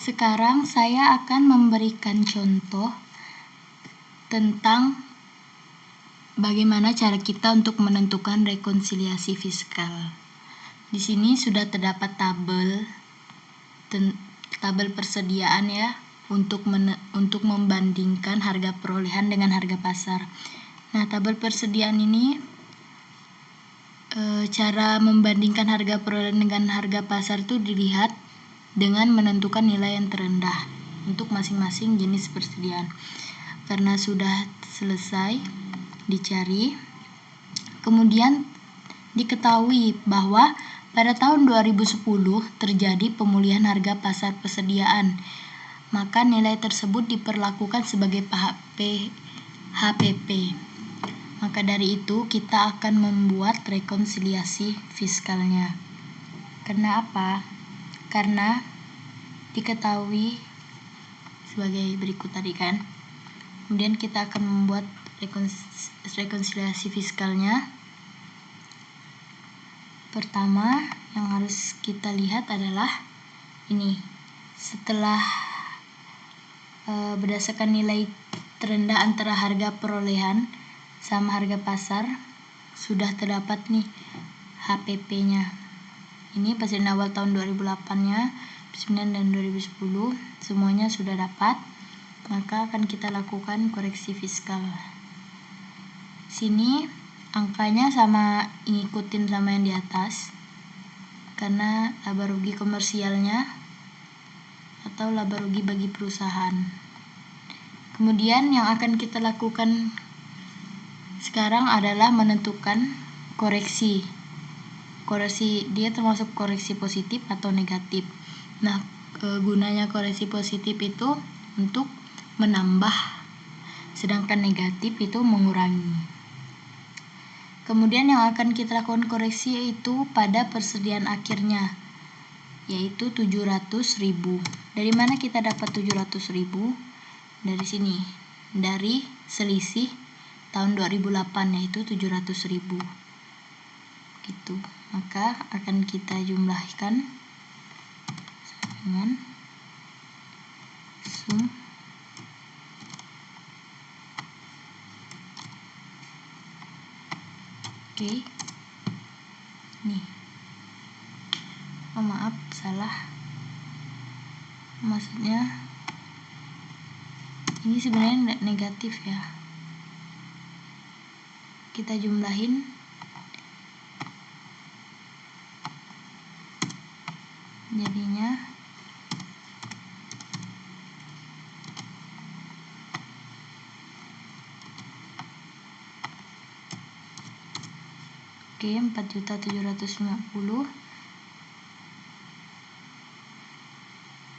Sekarang saya akan memberikan contoh tentang bagaimana cara kita untuk menentukan rekonsiliasi fiskal. Di sini sudah terdapat tabel persediaan ya untuk membandingkan harga perolehan dengan harga pasar. Nah, tabel persediaan ini cara membandingkan harga perolehan dengan harga pasar itu dilihat dengan menentukan nilai yang terendah untuk masing-masing jenis persediaan. Karena sudah selesai dicari, kemudian diketahui bahwa pada tahun 2010 terjadi pemulihan harga pasar persediaan, maka nilai tersebut diperlakukan sebagai HPP. Maka dari itu kita akan membuat rekonsiliasi fiskalnya. Karena apa? Karena diketahui sebagai berikut tadi kan. Kemudian kita akan membuat rekonsiliasi fiskalnya. Pertama yang harus kita lihat adalah ini. Setelah berdasarkan nilai terendah antara harga perolehan sama harga pasar, sudah terdapat nih HPP-nya. Ini persediaan awal tahun 2008-nya, 2009 dan 2010 semuanya sudah dapat. Maka akan kita lakukan koreksi fiskal. Sini angkanya ngikutin sama yang di atas, karena laba rugi komersialnya atau laba rugi bagi perusahaan. Kemudian yang akan kita lakukan sekarang adalah menentukan koreksi. Dia termasuk koreksi positif atau negatif. Nah, gunanya koreksi positif itu untuk menambah, sedangkan negatif itu mengurangi. Kemudian yang akan kita lakukan koreksi yaitu pada persediaan akhirnya, yaitu 700.000. Dari mana kita dapat 700.000? Dari sini, dari selisih tahun 2008 yaitu 700.000. Gitu. Maka akan kita jumlahkan dengan sum Oke. Nih. Oh, maaf, salah. Maksudnya ini sebenarnya negatif ya. Kita jumlahin jadinya oke, 4.750.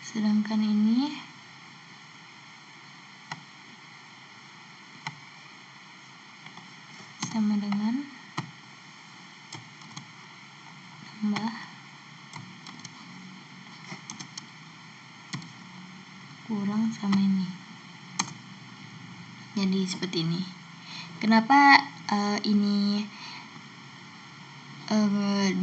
Sedangkan ini sama dengan tambah kurang sama ini. Jadi seperti ini. Kenapa ini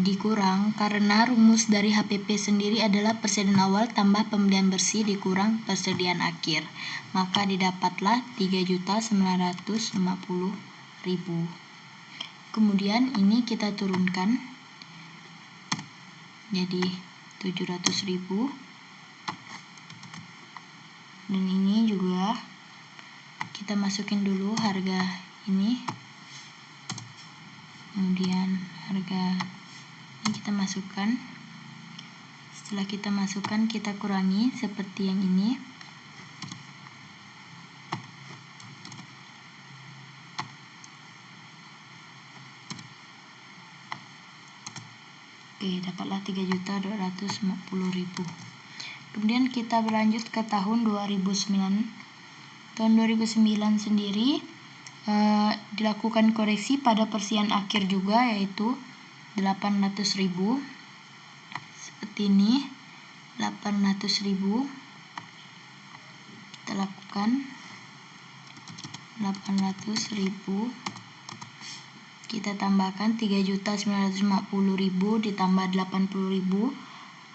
dikurang? Karena rumus dari HPP sendiri adalah persediaan awal tambah pembelian bersih dikurang persediaan akhir. Maka didapatlah 3.950.000. Kemudian ini kita turunkan jadi 700.000. Dan ini juga kita masukin dulu harga ini. Kemudian harga ini kita masukkan. Setelah kita masukkan, kita kurangi seperti yang ini. Oke, dapatlah 3.250.000. Kemudian kita berlanjut ke tahun 2009. Tahun 2009 sendiri dilakukan koreksi pada persediaan akhir juga, yaitu 800.000. Seperti ini, 800.000. Kita lakukan 800.000. Kita tambahkan 3.950.000 ditambah 80.000.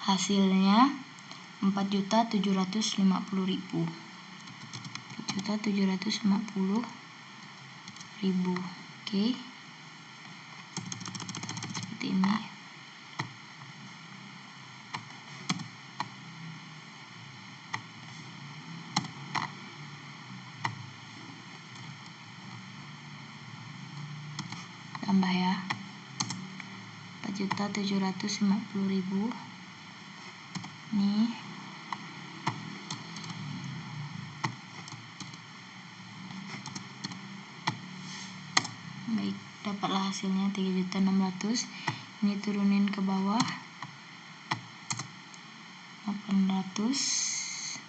Hasilnya 4.750.000. 4.750.000. Oke. Seperti ini. Tambah ya. 4.750.000. Nih. Baik, dapatlah hasilnya 3.600.000. Ini turunin ke bawah 800.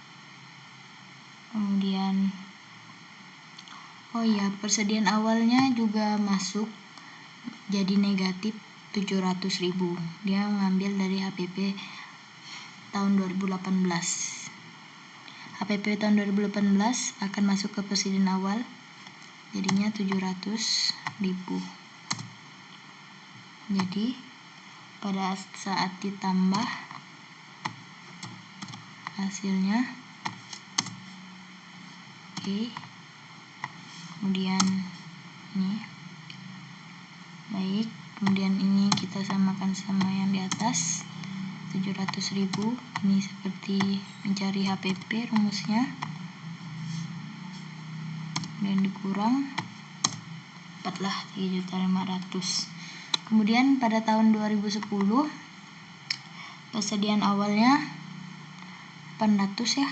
Kemudian oh iya, persediaan awalnya juga masuk jadi negatif 700.000. Dia ngambil dari HPP tahun 2018. HPP tahun 2018 akan masuk ke persediaan awal, jadinya 700.000. Jadi pada saat ditambah hasilnya, oke. Kemudian ini baik, kemudian ini kita samakan sama yang di atas 700.000. Ini seperti mencari HPP rumusnya, dan dikurang dapatlah 3.500.000. Kemudian pada tahun 2010 persediaan awalnya 800 ya.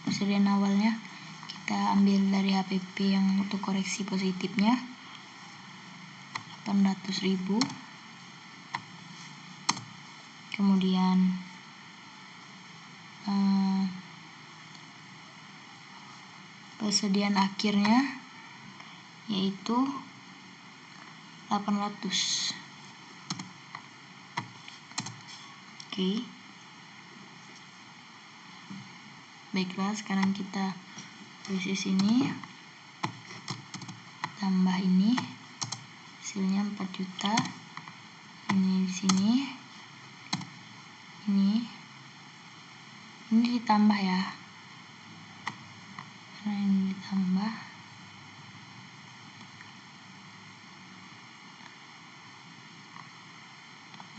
Persediaan awalnya kita ambil dari HPP yang untuk koreksi positifnya 800.000. Kemudian persediaan akhirnya yaitu 800. Oke. Baiklah, sekarang kita tulis di sini, tambah ini, hasilnya 4 juta. Ini di sini, ini ditambah ya, karena ini ditambah.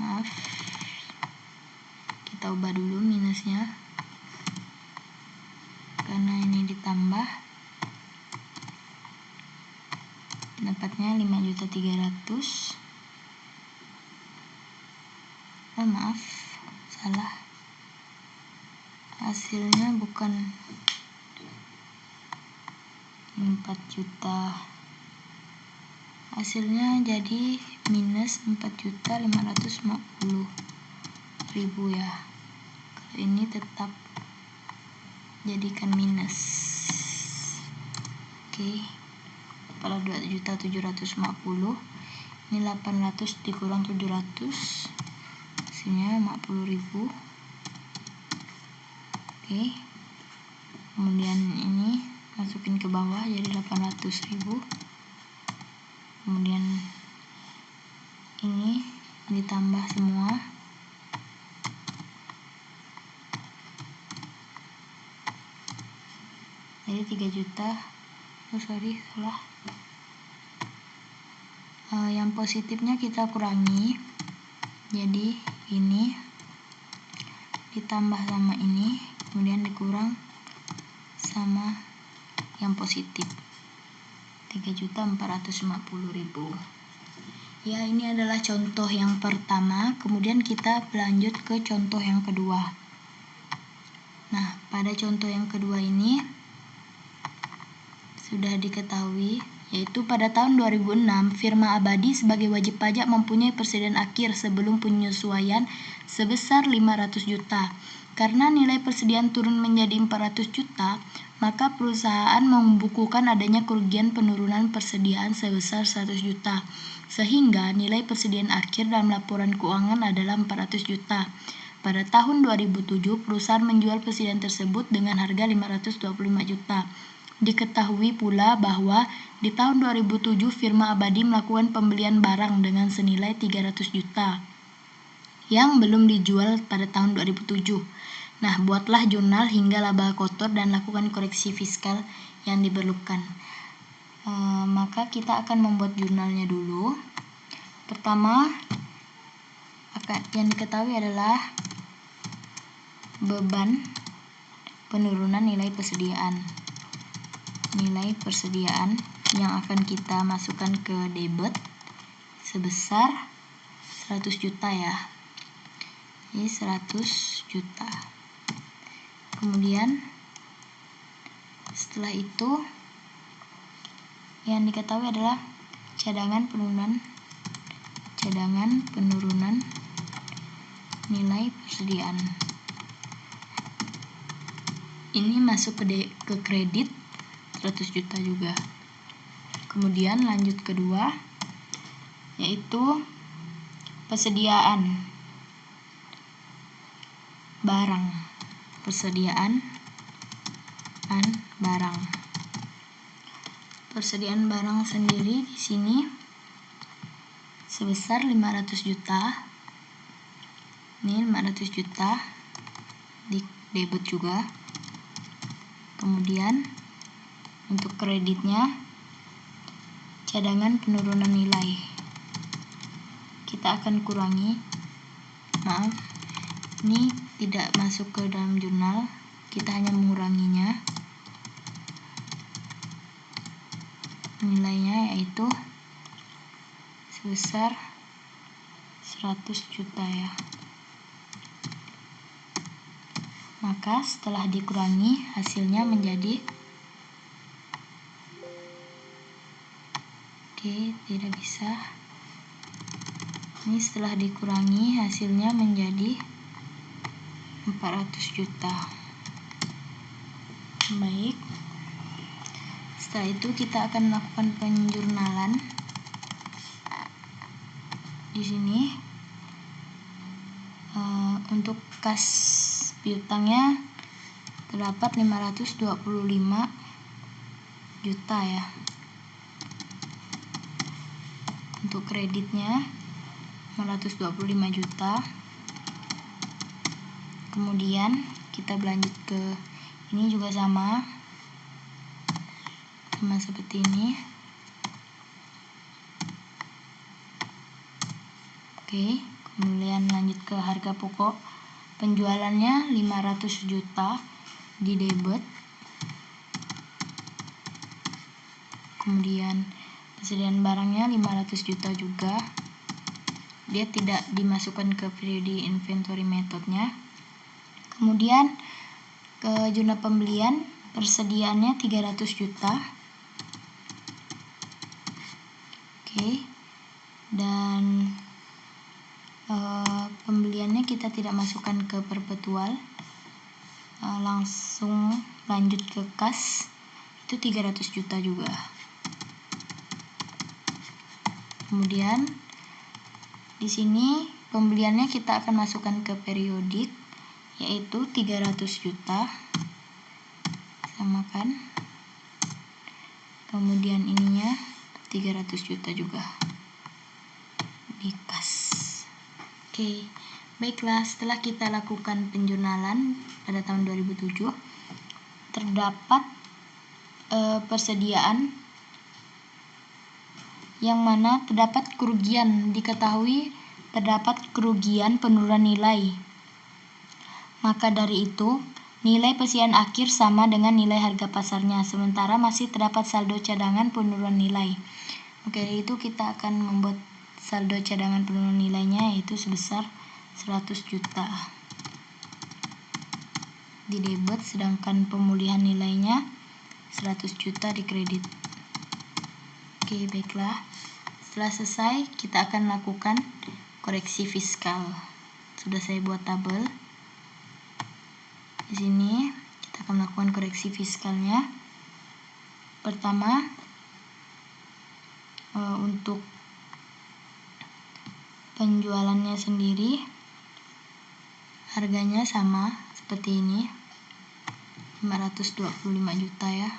Maaf, kita ubah dulu minusnya, karena ini ditambah, dapatnya 5.300.000. Maaf, salah, hasilnya bukan 4 juta, hasilnya jadi minus 4.550.000 ya. Kalau ini tetap jadikan minus. Oke. Pada 2.750.000, ini 800 dikurang 700, hasilnya 50.000. Oke. Kemudian ini masukin ke bawah jadi 800.000. Kemudian ini ditambah semua, jadi 3 juta. Salah. Yang positifnya kita kurangi, jadi ini ditambah sama ini, kemudian dikurang sama yang positif 3.450.000. Ya, ini adalah contoh yang pertama. Kemudian kita lanjut ke contoh yang kedua. Nah, pada contoh yang kedua ini sudah diketahui, yaitu pada tahun 2006 firma Abadi sebagai wajib pajak mempunyai persediaan akhir sebelum penyesuaian sebesar 500 juta. Karena nilai persediaan turun menjadi 400 juta, maka perusahaan membukukan adanya kerugian penurunan persediaan sebesar 100 juta. Sehingga nilai persediaan akhir dalam laporan keuangan adalah 400 juta. Pada tahun 2007, perusahaan menjual persediaan tersebut dengan harga 525 juta. Diketahui pula bahwa di tahun 2007 firma Abadi melakukan pembelian barang dengan senilai 300 juta yang belum dijual pada tahun 2007. Nah, buatlah jurnal hingga laba kotor dan lakukan koreksi fiskal yang diperlukan. Maka kita akan membuat jurnalnya dulu. Pertama, yang diketahui adalah beban penurunan nilai persediaan. Nilai persediaan yang akan kita masukkan ke debit sebesar 100 juta ya. Ini 100 juta. Kemudian setelah itu yang diketahui adalah cadangan penurunan nilai persediaan. Ini masuk ke kredit 100 juta juga. Kemudian lanjut kedua yaitu persediaan barang. Persediaan barang sendiri di sini sebesar 500 juta. Ini 500 juta di debit juga. Kemudian untuk kreditnya cadangan penurunan nilai. Kita akan kurangi. Ini tidak masuk ke dalam jurnal, kita hanya menguranginya. Nilainya yaitu sebesar 100 juta ya. Maka setelah dikurangi hasilnya menjadi tidak bisa. Ini setelah dikurangi hasilnya menjadi 400 juta. Baik. Setelah itu kita akan melakukan penjurnalan. Di sini untuk kas piutangnya terdapat 525 juta ya. Untuk kreditnya 525 juta. Kemudian kita berlanjut ke ini juga sama seperti ini. Kemudian lanjut ke harga pokok. Penjualannya 500 juta di debit. Kemudian persediaan barangnya 500 juta juga. Dia tidak dimasukkan ke periode inventory methodnya. Kemudian ke jurnal pembelian, persediaannya 300 juta. Dan pembeliannya kita tidak masukkan ke perpetual, langsung lanjut ke kas, itu 300 juta juga. Kemudian di sini pembeliannya kita akan masukkan ke periodik, yaitu 300 juta. Samakan. Kemudian ininya 300 juta juga di kas. Baiklah, setelah kita lakukan penjurnalan pada tahun 2007, terdapat persediaan yang mana terdapat kerugian. Diketahui terdapat kerugian penurunan nilai. Maka dari itu, nilai persediaan akhir sama dengan nilai harga pasarnya, sementara masih terdapat saldo cadangan penurunan nilai. Dari itu kita akan membuat saldo cadangan penurunan nilainya, yaitu sebesar 100 juta di debit, sedangkan pemulihan nilainya 100 juta di kredit. Baiklah. Setelah selesai, kita akan lakukan koreksi fiskal. Sudah saya buat tabel. Di sini kita akan melakukan koreksi fiskalnya. Pertama, untuk penjualannya sendiri harganya sama seperti ini, 525 juta ya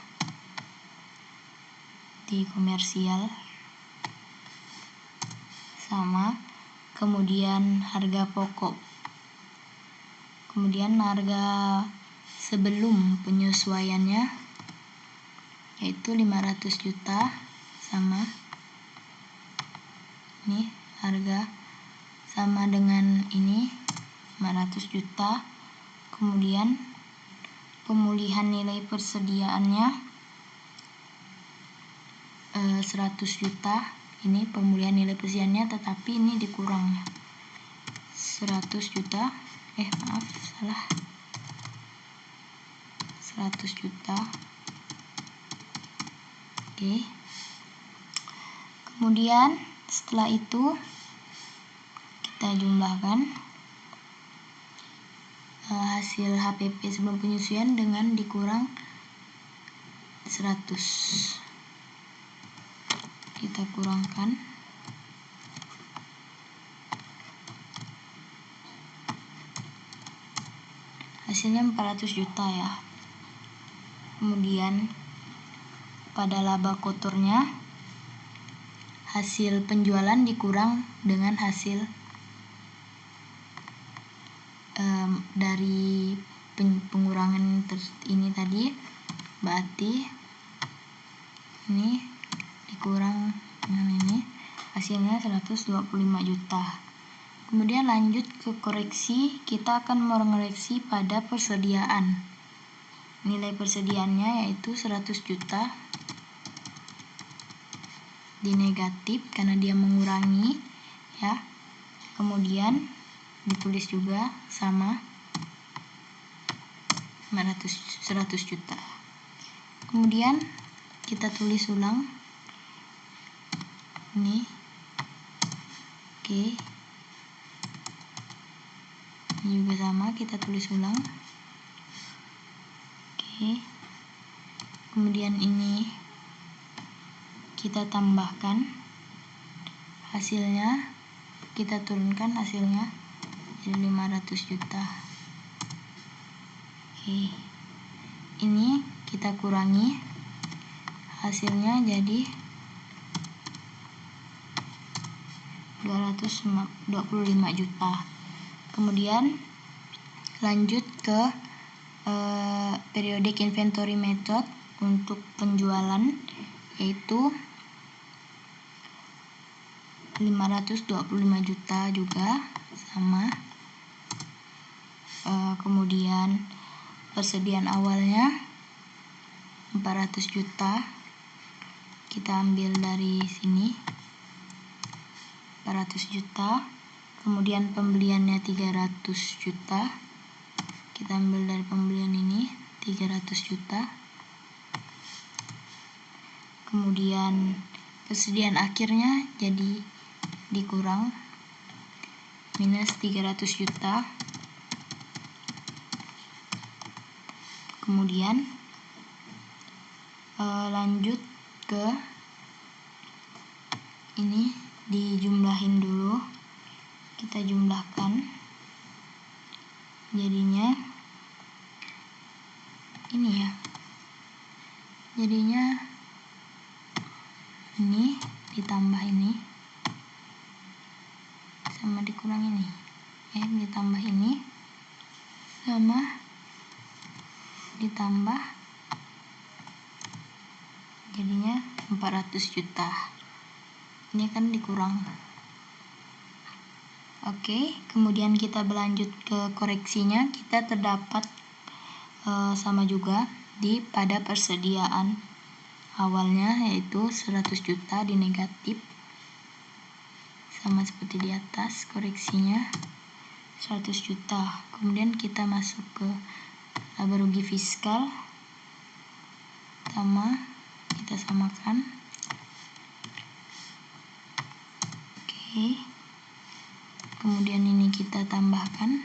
di komersial, sama. Kemudian harga pokok Kemudian harga sebelum penyesuaiannya yaitu 500 juta, sama ini harga sama dengan ini 500 juta. Kemudian pemulihan nilai persediaannya 100 juta. Ini pemulihan nilai persediaannya, tetapi ini dikurang 100 juta. Maaf, salah. 100 juta. Oke. Kemudian setelah itu kita jumlahkan hasil HPP sebelum penyesuaian dengan dikurang 100. Kita kurangkan. Hasilnya 400 juta ya. Kemudian pada laba kotornya hasil penjualan dikurang dengan hasil dari pengurangan ini tadi, berarti ini dikurang dengan ini, hasilnya 125 juta. Kemudian lanjut ke koreksi, kita akan mengoreksi pada persediaan. Nilai persediaannya yaitu 100 juta di negatif karena dia mengurangi ya. Kemudian ditulis juga sama 100 juta. Kemudian kita tulis ulang ini. Oke. Ini juga sama, kita tulis ulang. Oke. Kemudian ini kita tambahkan hasilnya, kita turunkan hasilnya jadi 500 juta. Oke. Ini kita kurangi hasilnya jadi 225 juta. Kemudian lanjut ke periodic inventory method untuk penjualan, yaitu 525 juta juga sama. Kemudian persediaan awalnya 400 juta, kita ambil dari sini 400 juta. Kemudian pembeliannya 300 juta, kita ambil dari pembelian ini 300 juta. Kemudian persediaan akhirnya jadi dikurang minus 300 juta. Kemudian lanjut ke ini, dijumlahin dulu, kita jumlahkan jadinya ini ya, jadinya ini ditambah ini sama dikurang ini ditambah ini sama ditambah jadinya 400 juta. Ini kan dikurang. Oke, kemudian kita berlanjut ke koreksinya. Kita terdapat sama juga pada persediaan awalnya yaitu 100 juta di negatif, sama seperti di atas. Koreksinya 100 juta. Kemudian kita masuk ke laba rugi fiskal, kita samakan. Oke. Kemudian ini kita tambahkan,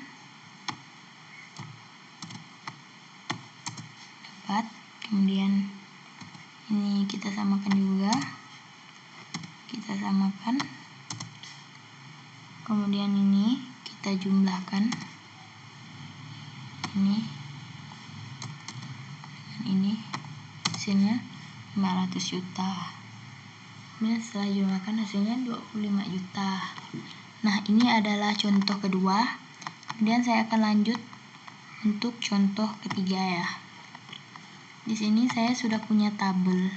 dapat. Kemudian ini kita samakan juga, kita samakan. Kemudian ini kita jumlahkan, ini dengan ini, hasilnya 500 juta. Kemudian setelah jumlahkan hasilnya 25 juta. Nah, ini adalah contoh kedua. Kemudian saya akan lanjut untuk contoh ketiga ya. Di sini saya sudah punya tabel.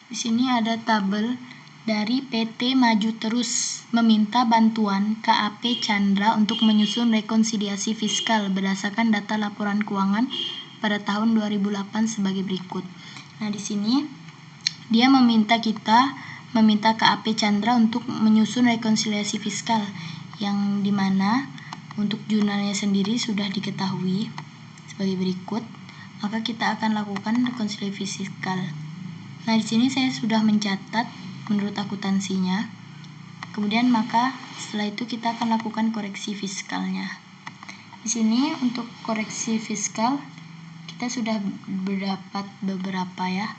Di sini ada tabel dari PT Maju Terus meminta bantuan KAP Chandra untuk menyusun rekonsiliasi fiskal berdasarkan data laporan keuangan pada tahun 2008 sebagai berikut. Nah, di sini dia meminta KAP Chandra untuk menyusun rekonsiliasi fiskal yang dimana untuk jurnalnya sendiri sudah diketahui sebagai berikut. Maka kita akan lakukan rekonsiliasi fiskal. Nah, di sini saya sudah mencatat menurut akuntansinya. Kemudian maka setelah itu kita akan lakukan koreksi fiskalnya. Di sini untuk koreksi fiskal kita sudah berdapat beberapa ya.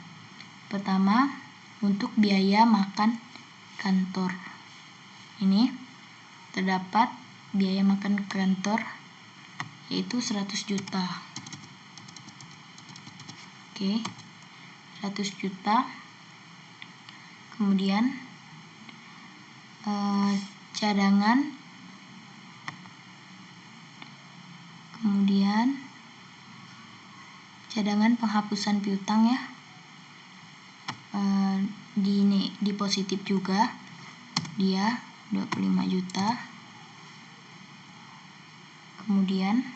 Pertama, untuk biaya makan kantor. Ini terdapat biaya makan kantor yaitu 100 juta. Oke. 100 juta. Kemudian cadangan, kemudian cadangan penghapusan piutang ya, di positif juga dia 25 juta. Kemudian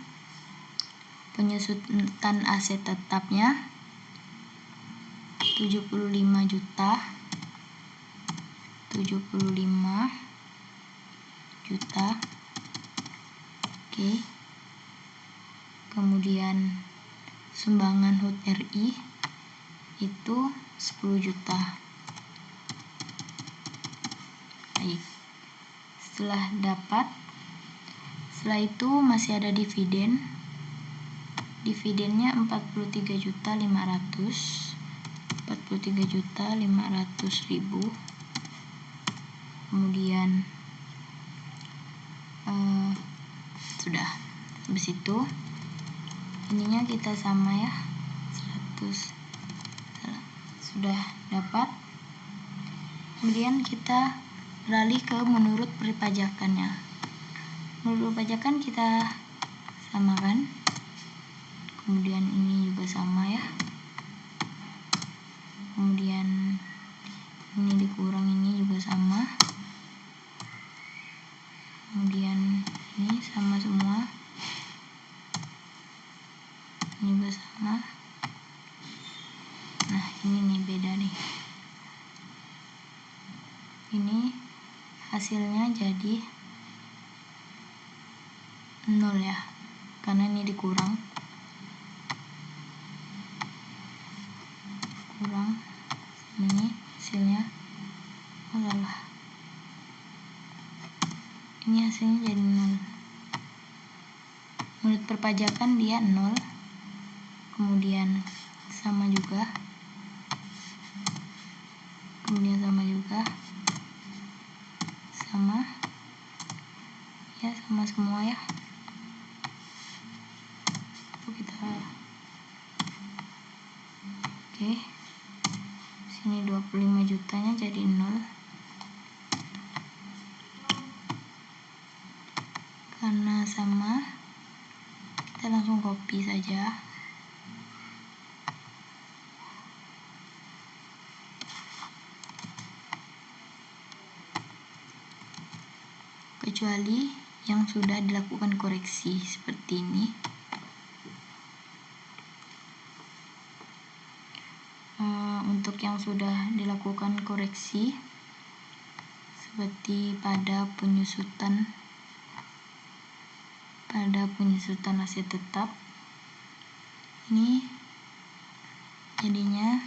penyusutan aset tetapnya 75 juta. Oke. Kemudian sumbangan HUT RI itu 10 juta. Baik. Setelah itu masih ada dividen. Dividennya 43.500.000. Kemudian sudah. Habis itu ininya kita sama ya, 100 sudah dapat. Kemudian kita beralih ke menurut perpajakannya. Menurut perpajakan kita samakan. Kemudian ini juga sama ya. Kemudian ini dikurang ini juga sama. Kemudian ini sama semua. Ini juga sama. Nah, ini nih beda nih. Ini hasilnya jadi 0 ya. Karena ini dikurang. Ini hasilnya salah. Ini hasilnya jadi 0. Menurut perpajakan dia 0. Kemudian sama juga. Kemudian sama juga. Sama. Ya, sama semua ya. Itu kita oke. Sini 25 jutanya jadi 0. Karena sama, kita langsung copy saja. Kecuali yang sudah dilakukan koreksi seperti ini. Untuk yang sudah dilakukan koreksi seperti pada penyusutan aset tetap, ini jadinya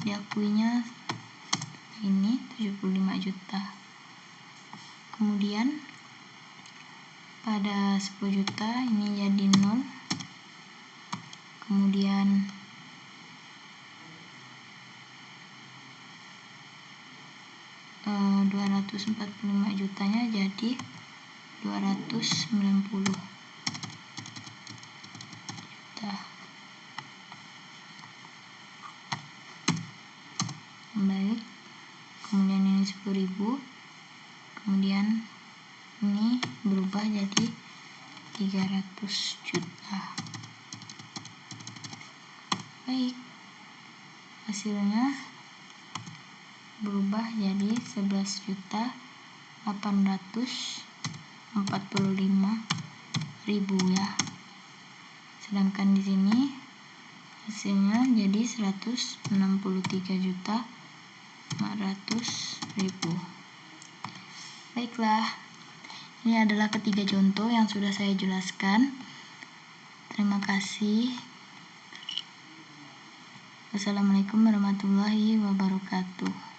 diakuinya ini 75 juta. Kemudian pada 10 juta ini jadi 0. Kemudian eh, 245 jutanya jadi 290 juta. Baik. Kemudian ini 10.000, kemudian ini berubah jadi 300 juta. Baik, hasilnya berubah jadi 11.845.000 ya. Sedangkan di sini hasilnya jadi 163.500.000. Baiklah, ini adalah ketiga contoh yang sudah saya jelaskan. Terima kasih. Wassalamualaikum warahmatullahi wabarakatuh.